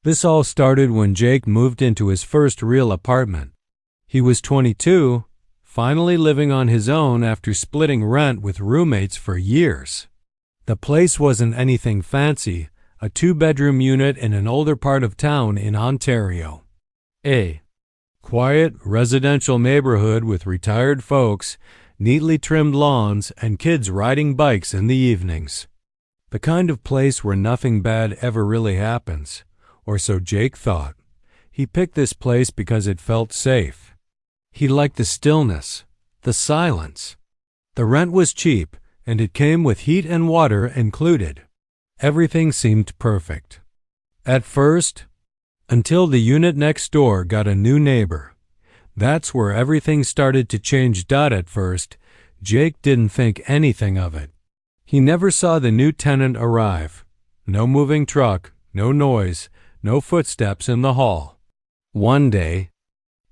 This all started when Jake moved into his first real apartment. He was 22, finally living on his own after splitting rent with roommates for years. The place wasn't anything fancy, a 2-bedroom unit in an older part of town in Ontario. A quiet, residential neighborhood with retired folks, neatly trimmed lawns, and kids riding bikes in the evenings. The kind of place where nothing bad ever really happens, or so Jake thought. He picked this place because it felt safe. He liked the stillness, the silence. The rent was cheap, and it came with heat and water included. Everything seemed perfect. At first, until the unit next door got a new neighbor. That's where everything started to change. At first, Jake didn't think anything of it. He never saw the new tenant arrive. No moving truck, no noise, no footsteps in the hall. One day,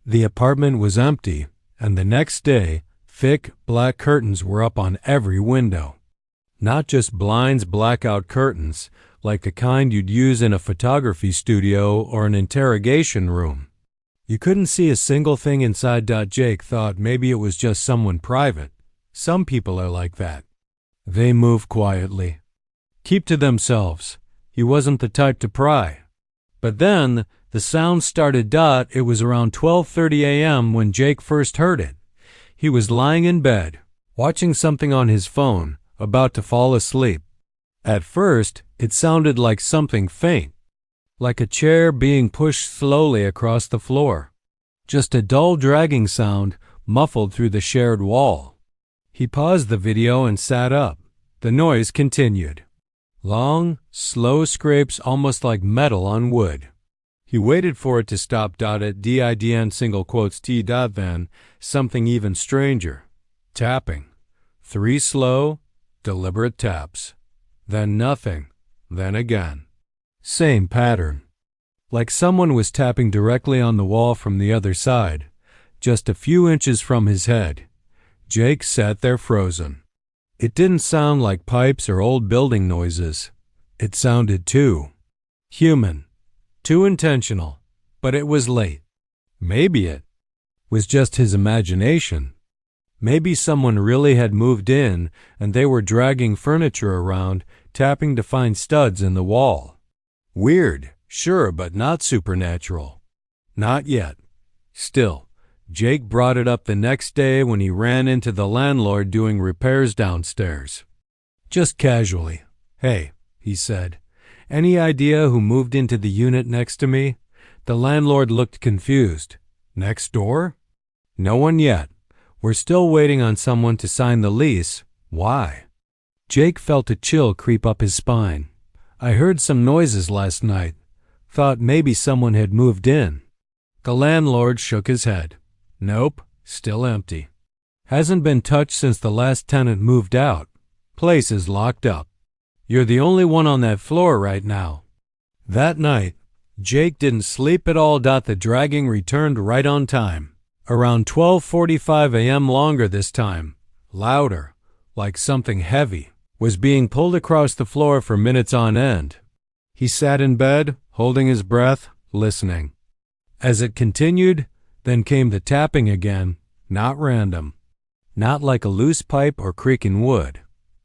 the apartment was empty, and the next day, thick, black curtains were up on every window. Not just blinds, blackout curtains, like the kind you'd use in a photography studio or an interrogation room. You couldn't see a single thing inside. Jake thought maybe it was just someone private. Some people are like that. They move quietly, keep to themselves. He wasn't the type to pry. But then the sound started. It was around 12:30 a.m. when Jake first heard it. He was lying in bed, watching something on his phone, about to fall asleep. At first, it sounded like something faint, like a chair being pushed slowly across the floor. Just a dull dragging sound muffled through the shared wall. He paused the video and sat up. The noise continued. Long, slow scrapes almost like metal on wood. He waited for it to stop. At didn single quotes t. Then something even stranger. Tapping. 3 slow, deliberate taps. Then nothing. Then again. Same pattern. Like someone was tapping directly on the wall from the other side, just a few inches from his head. Jake sat there frozen. It didn't sound like pipes or old building noises. It sounded too human, too intentional, but it was late. Maybe it was just his imagination. Maybe someone really had moved in and they were dragging furniture around, tapping to find studs in the wall. Weird, sure, but not supernatural. Not yet. Still, Jake brought it up the next day when he ran into the landlord doing repairs downstairs. Just casually. "Hey," he said, "any idea who moved into the unit next to me?" The landlord looked confused. "Next door?" "No one yet. We're still waiting on someone to sign the lease." "Why?" Jake felt a chill creep up his spine. "I heard some noises last night. Thought maybe someone had moved in." The landlord shook his head. "Nope, still empty. Hasn't been touched since the last tenant moved out. Place is locked up. You're the only one on that floor right now." That night, Jake didn't sleep at all. The dragging returned right on time. Around 12:45 a.m. longer this time. Louder, like something heavy was being pulled across the floor for minutes on end. He sat in bed, holding his breath, listening. As it continued, then came the tapping again, not random. Not like a loose pipe or creaking wood.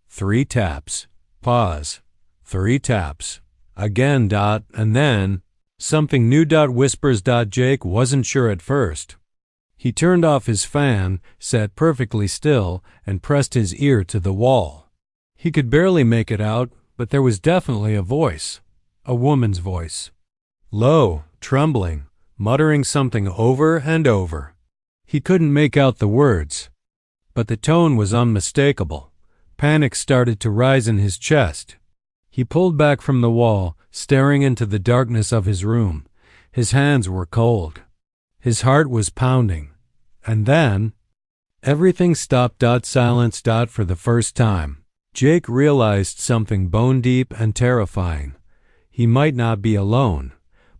3 taps. Pause. 3 taps. Again. And then something new. Whispers. Jake wasn't sure at first. He turned off his fan, sat perfectly still, and pressed his ear to the wall. He could barely make it out, but there was definitely a voice. A woman's voice. Low, trembling, muttering something over and over. He couldn't make out the words, but the tone was unmistakable. Panic started to rise in his chest. He pulled back from the wall, staring into the darkness of his room. His hands were cold. His heart was pounding. And then, everything stopped. Silence. For the first time, Jake realized something bone-deep and terrifying. He might not be alone,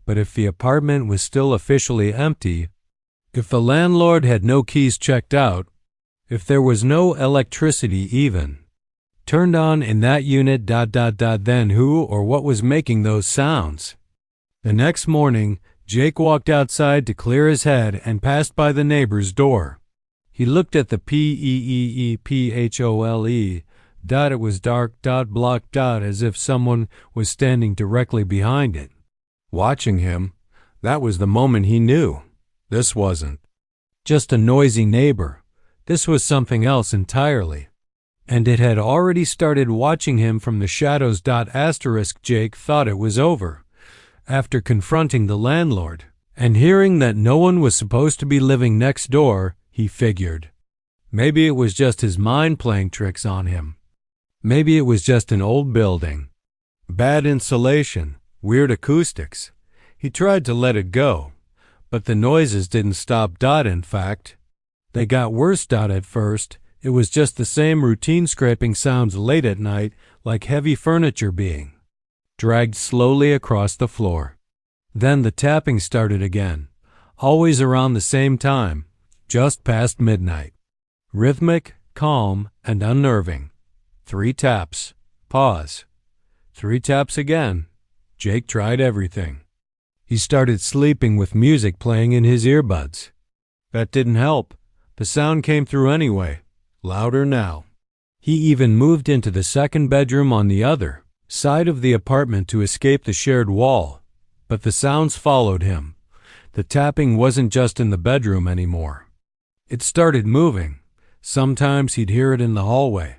but if the apartment was still officially empty, if the landlord had no keys checked out, if there was no electricity even turned on in that unit. Then who or what was making those sounds? The next morning, Jake walked outside to clear his head and passed by the neighbor's door. He looked at the PEEPHOLE dot. It was dark dot block dot as if someone was standing directly behind it, watching him. That was the moment he knew. This wasn't just a noisy neighbor. This was something else entirely. And it had already started watching him from the shadows. Jake thought it was over. After confronting the landlord and hearing that no one was supposed to be living next door, he figured maybe it was just his mind playing tricks on him. Maybe it was just an old building. Bad insulation, weird acoustics. He tried to let it go, but the noises didn't stop. In fact, they got worse. At first, it was just the same routine scraping sounds late at night, like heavy furniture being dragged slowly across the floor. Then the tapping started again, always around the same time, just past midnight. Rhythmic, calm, and unnerving. 3 taps. Pause. 3 taps again. Jake tried everything. He started sleeping with music playing in his earbuds. That didn't help. The sound came through anyway, louder now. He even moved into the second bedroom on the other side of the apartment to escape the shared wall, but the sounds followed him. The tapping wasn't just in the bedroom anymore. It started moving. Sometimes he'd hear it in the hallway.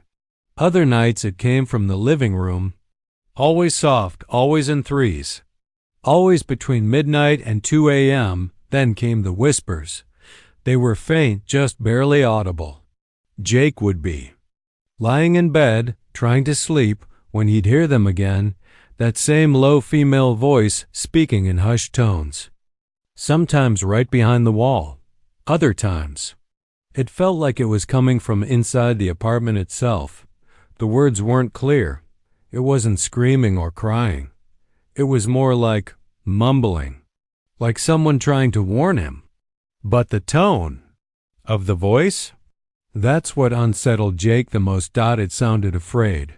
Other nights it came from the living room. Always soft, always in threes. Always between midnight and 2 a.m. Then came the whispers. They were faint, just barely audible. Jake would be lying in bed, trying to sleep, when he'd hear them again, that same low female voice speaking in hushed tones. Sometimes right behind the wall. Other times, it felt like it was coming from inside the apartment itself. The words weren't clear. It wasn't screaming or crying. It was more like mumbling, like someone trying to warn him. But the tone of the voice? That's what unsettled Jake the most. It sounded afraid.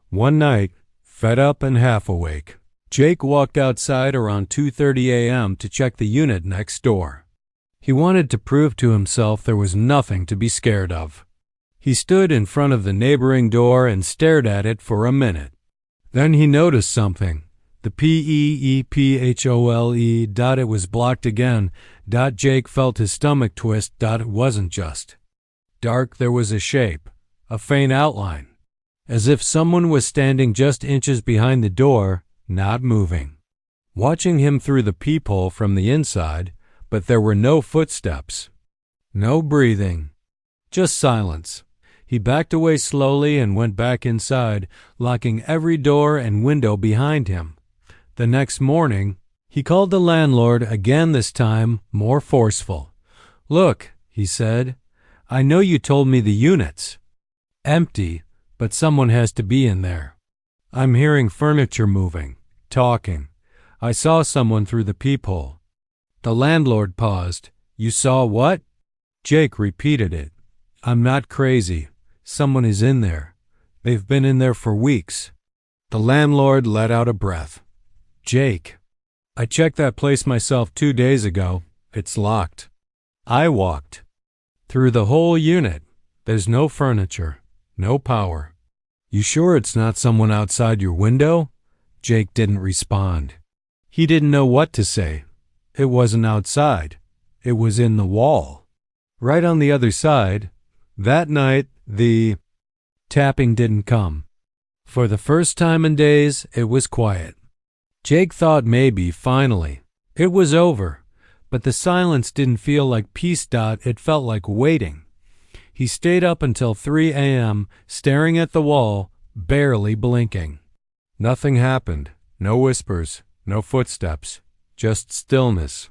One night, fed up and half awake, Jake walked outside around 2:30 a.m. to check the unit next door. He wanted to prove to himself there was nothing to be scared of. He stood in front of the neighboring door and stared at it for a minute. Then he noticed something. The PEEPHOLE. It was blocked again. Jake felt his stomach twist. It wasn't just dark. There was a shape, a faint outline, as if someone was standing just inches behind the door, not moving, watching him through the peephole from the inside. But there were no footsteps, no breathing, just silence. He backed away slowly and went back inside, locking every door and window behind him. The next morning, he called the landlord again, this time more forceful. "Look," he said, "I know you told me the unit's empty, but someone has to be in there. I'm hearing furniture moving, talking. I saw someone through the peephole." The landlord paused. "You saw what?" Jake repeated it. "I'm not crazy. Someone is in there. They've been in there for weeks." The landlord let out a breath. "Jake, I checked that place myself 2 days ago. It's locked. I walked through the whole unit. There's no furniture, no power. You sure it's not someone outside your window?" Jake didn't respond. He didn't know what to say. It wasn't outside. It was in the wall, right on the other side. That night, the tapping didn't come. For the first time in days, it was quiet. Jake thought maybe, finally, it was over, but the silence didn't feel like peace. It felt like waiting. He stayed up until 3 a.m., staring at the wall, barely blinking. Nothing happened. No whispers, no footsteps, just stillness.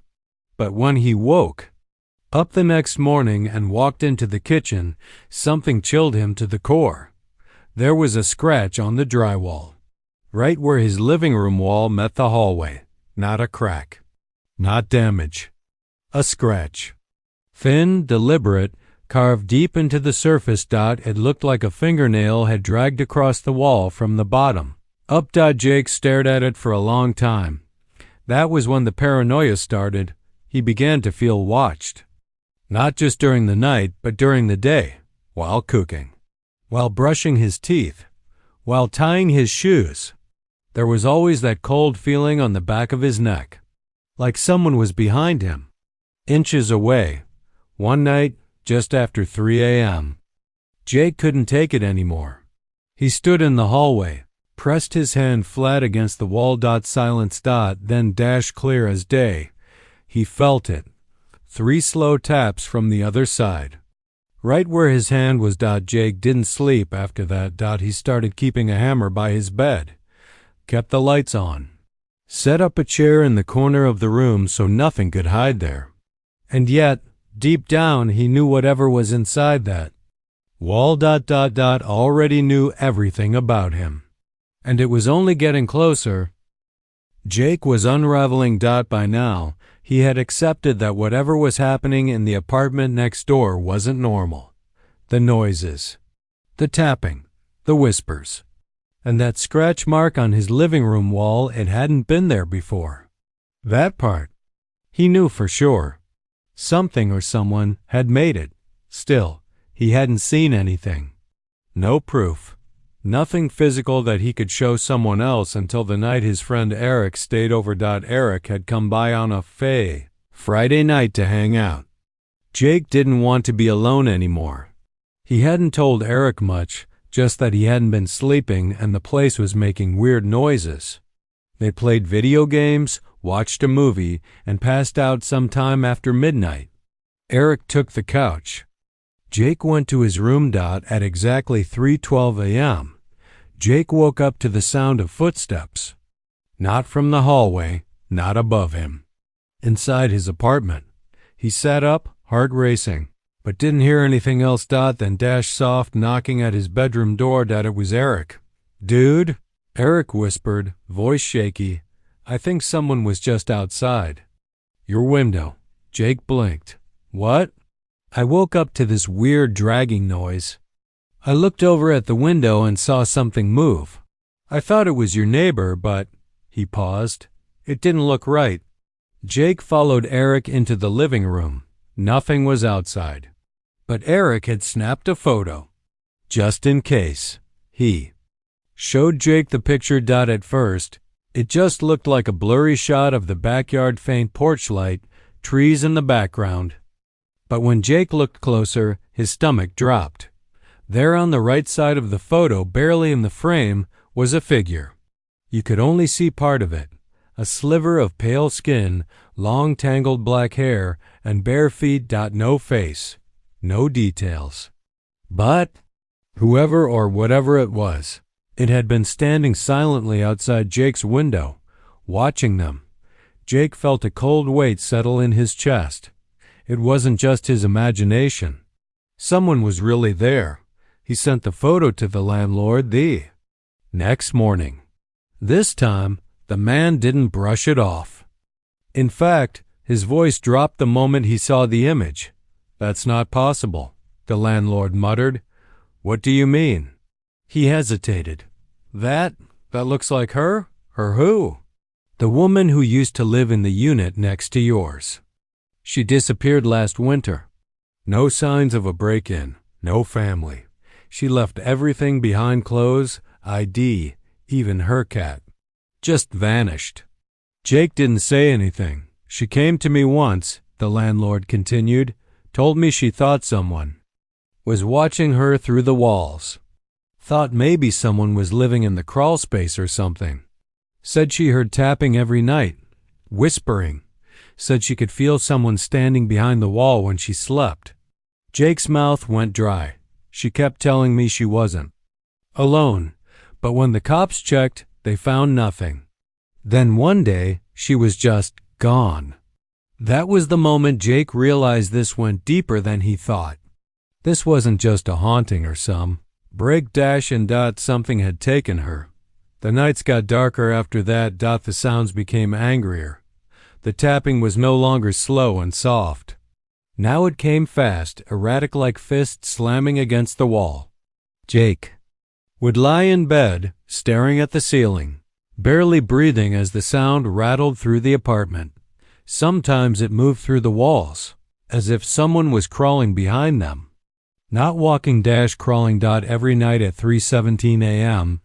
But when he woke up the next morning and walked into the kitchen, something chilled him to the core. There was a scratch on the drywall, right where his living room wall met the hallway. Not a crack, not damage. A scratch. Thin, deliberate, carved deep into the surface. It looked like a fingernail had dragged across the wall from the bottom up. Jake stared at it for a long time. That was when the paranoia started. He began to feel watched. Not just during the night, but during the day, while cooking, while brushing his teeth, while tying his shoes. There was always that cold feeling on the back of his neck, like someone was behind him, inches away. One night, just after 3 a.m., Jake couldn't take it anymore. He stood in the hallway, pressed his hand flat against the wall. Silence. Then dash clear as day. He felt it. 3 slow taps from the other side. Right where his hand was. Jake didn't sleep after that. He started keeping a hammer by his bed. Kept the lights on. Set up a chair in the corner of the room so nothing could hide there. And yet, deep down, he knew whatever was inside that wall. Already knew everything about him. And it was only getting closer. Jake was unraveling. By now, he had accepted that whatever was happening in the apartment next door wasn't normal. The noises, the tapping, the whispers, and that scratch mark on his living room wall, it hadn't been there before. That part, he knew for sure. Something or someone had made it. Still, he hadn't seen anything. No proof. Nothing physical that he could show someone else until the night his friend Eric stayed over. Eric had come by on a Friday night to hang out. Jake didn't want to be alone anymore. He hadn't told Eric much, just that he hadn't been sleeping and the place was making weird noises. They played video games, watched a movie, and passed out sometime after midnight. Eric took the couch. Jake went to his room. At exactly 3:12 a.m., Jake woke up to the sound of footsteps. Not from the hallway, not above him. Inside his apartment. He sat up, heart racing, but didn't hear anything else. Then soft knocking at his bedroom door. It was Eric. "Dude," Eric whispered, voice shaky. "I think someone was just outside your window." Jake blinked. "What?" "I woke up to this weird dragging noise. I looked over at the window and saw something move. I thought it was your neighbor, but—" He paused. "It didn't look right." Jake followed Eric into the living room. Nothing was outside. But Eric had snapped a photo. Just in case. He showed Jake the picture. At first, it just looked like a blurry shot of the backyard, faint porch light, trees in the background. But when Jake looked closer, his stomach dropped. There on the right side of the photo, barely in the frame, was a figure. You could only see part of it. A sliver of pale skin, long tangled black hair, and bare feet. No face. No details. But whoever or whatever it was, it had been standing silently outside Jake's window, watching them. Jake felt a cold weight settle in his chest. It wasn't just his imagination. Someone was really there. He sent the photo to the landlord the next morning. This time, the man didn't brush it off. In fact, his voice dropped the moment he saw the image. "That's not possible," the landlord muttered. "What do you mean?" He hesitated. That looks like her? Her who?" "The woman who used to live in the unit next to yours. She disappeared last winter. No signs of a break-in, no family. She left everything behind, clothes, ID, even her cat. Just vanished." Jake didn't say anything. "She came to me once," the landlord continued, "told me she thought someone was watching her through the walls. Thought maybe someone was living in the crawl space or something. Said she heard tapping every night, whispering. Said she could feel someone standing behind the wall when she slept." Jake's mouth went dry. "She kept telling me she wasn't alone, but when the cops checked, they found nothing. Then one day, she was just gone." That was the moment Jake realized this went deeper than he thought. This wasn't just a haunting or some break and something had taken her. The nights got darker after that. The sounds became angrier. The tapping was no longer slow and soft. Now it came fast, erratic, like fists slamming against the wall. Jake would lie in bed, staring at the ceiling. barely breathing as the sound rattled through the apartment. Sometimes it moved through the walls, as if someone was crawling behind them. Not walking dash crawling. Every night at 3:17 a.m.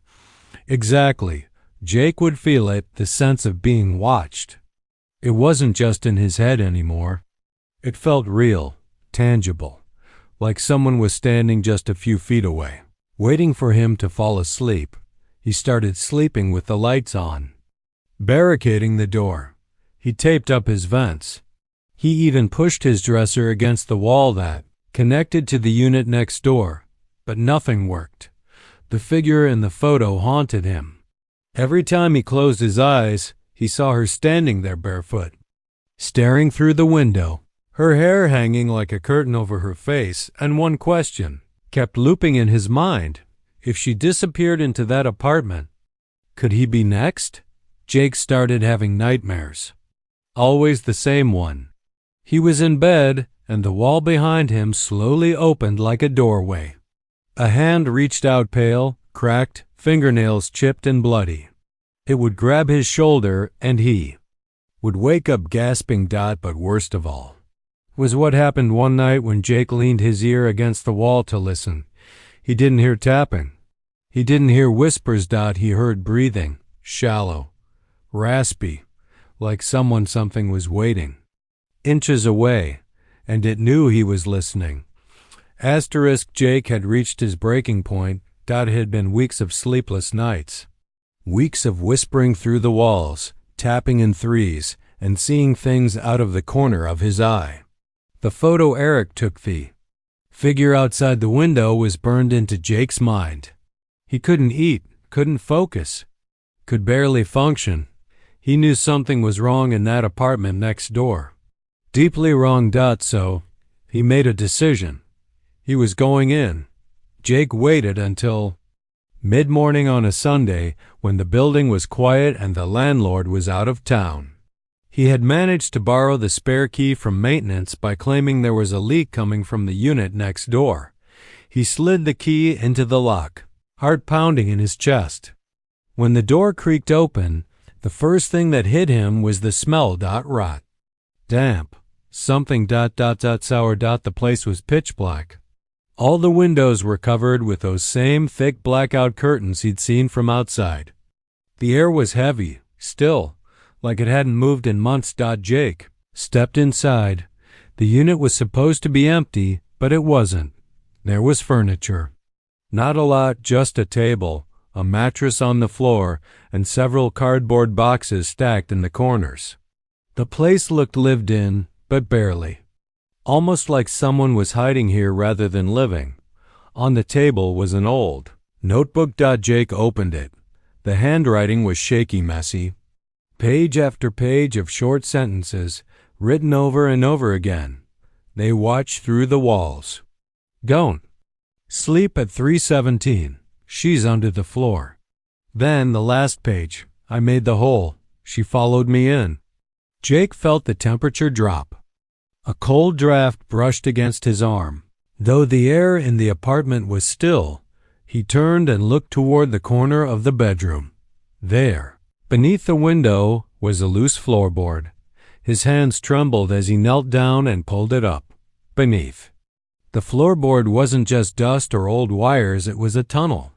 Exactly. Jake would feel it, the sense of being watched. It wasn't just in his head anymore. It felt real, tangible, like someone was standing just a few feet away, waiting for him to fall asleep. He started sleeping with the lights on. Barricading the door, he taped up his vents. He even pushed his dresser against the wall that connected to the unit next door, but nothing worked. The figure in the photo haunted him. Every time he closed his eyes, he saw her standing there barefoot, staring through the window, her hair hanging like a curtain over her face, and one question kept looping in his mind. If she disappeared into that apartment, could he be next? Jake started having nightmares. Always the same one. He was in bed, and the wall behind him slowly opened like a doorway. A hand reached out, pale, cracked, fingernails chipped and bloody. It would grab his shoulder, and he would wake up gasping. But worst of all was what happened one night when Jake leaned his ear against the wall to listen. He didn't hear tapping. He didn't hear whispers. He heard breathing, shallow, raspy, like something was waiting. Inches away, and it knew he was listening. Jake had reached his breaking point. It had been weeks of sleepless nights. Weeks of whispering through the walls, tapping in threes, and seeing things out of the corner of his eye. The photo Eric took, the figure outside the window, was burned into Jake's mind. He couldn't eat, couldn't focus, could barely function. He knew something was wrong in that apartment next door. Deeply wrong. So he made a decision. He was going in. Jake waited until mid-morning on a Sunday, when the building was quiet and the landlord was out of town. He had managed to borrow the spare key from maintenance by claiming there was a leak coming from the unit next door. He slid the key into the lock, heart pounding in his chest. When the door creaked open, the first thing that hit him was the smell. Rot. Damp. Something. Sour. The place was pitch black. All the windows were covered with those same thick blackout curtains he'd seen from outside. The air was heavy, still, like it hadn't moved in months. Jake stepped inside. The unit was supposed to be empty, but it wasn't. There was furniture. Not a lot, just a table, a mattress on the floor, and several cardboard boxes stacked in the corners. The place looked lived in, but barely. Almost like someone was hiding here rather than living. On the table was an old notebook. Jake opened it. The handwriting was shaky, messy. Page after page of short sentences, written over and over again. They watched through the walls. Don't sleep at 3:17. She's under the floor. Then the last page. I made the hole. She followed me in. Jake felt the temperature drop. A cold draft brushed against his arm. Though the air in the apartment was still, he turned and looked toward the corner of the bedroom. There, beneath the window, was a loose floorboard. His hands trembled as he knelt down and pulled it up. Beneath the floorboard wasn't just dust or old wires, it was a tunnel.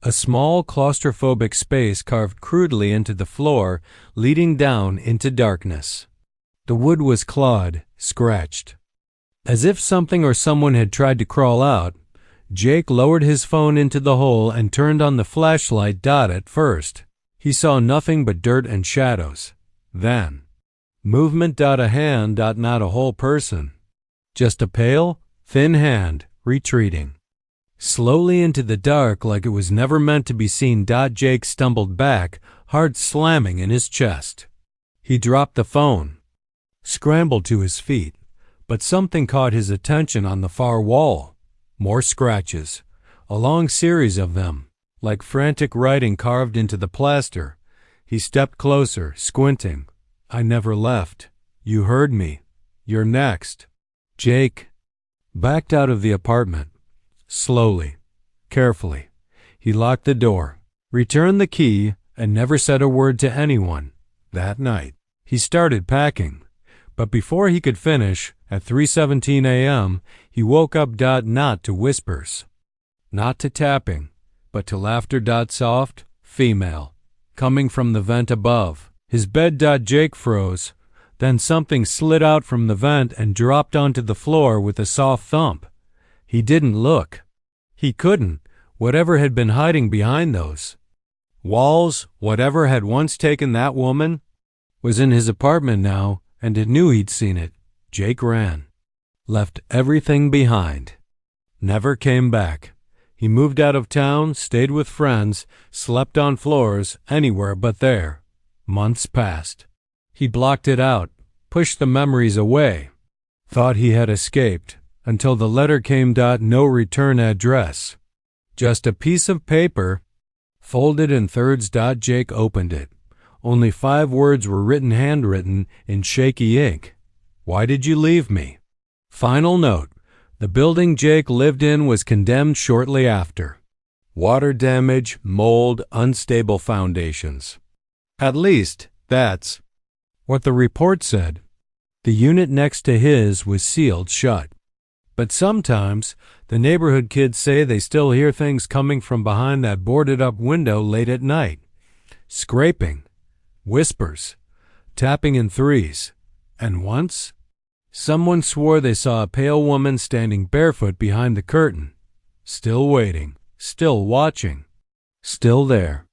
A small claustrophobic space carved crudely into the floor, leading down into darkness. The wood was clawed, scratched. As if something or someone had tried to crawl out, Jake lowered his phone into the hole and turned on the flashlight. At first, he saw nothing but dirt and shadows. Then, movement. A hand. Not a whole person. Just a pale, thin hand, retreating slowly into the dark like it was never meant to be seen. Jake stumbled back, heart slamming in his chest. He dropped the phone, scrambled to his feet, but something caught his attention on the far wall. More scratches, a long series of them, like frantic writing carved into the plaster. He stepped closer, squinting. I never left. You heard me. You're next. Jake backed out of the apartment. Slowly, carefully, he locked the door, returned the key, and never said a word to anyone. That night, he started packing, but before he could finish, at 3:17 a.m., he woke up not to whispers, not to tapping, but to laughter soft, female, coming from the vent above. His bed Jake froze, then something slid out from the vent and dropped onto the floor with a soft thump. He didn't look. He couldn't. Whatever had been hiding behind those walls, whatever had once taken that woman, was in his apartment now, and it knew he'd seen it. Jake ran, left everything behind, never came back. He moved out of town, stayed with friends, slept on floors, anywhere but there. Months passed. He blocked it out, pushed the memories away, thought he had escaped, until the letter came. No return address. Just a piece of paper, folded in thirds. Jake opened it. Only 5 words were written, handwritten in shaky ink. Why did you leave me? Final note. The building Jake lived in was condemned shortly after. Water damage, mold, unstable foundations. At least, that's what the report said. The unit next to his was sealed shut. But sometimes, the neighborhood kids say they still hear things coming from behind that boarded-up window late at night. Scraping, whispers, tapping in threes. And once, someone swore they saw a pale woman standing barefoot behind the curtain, still waiting, still watching, still there.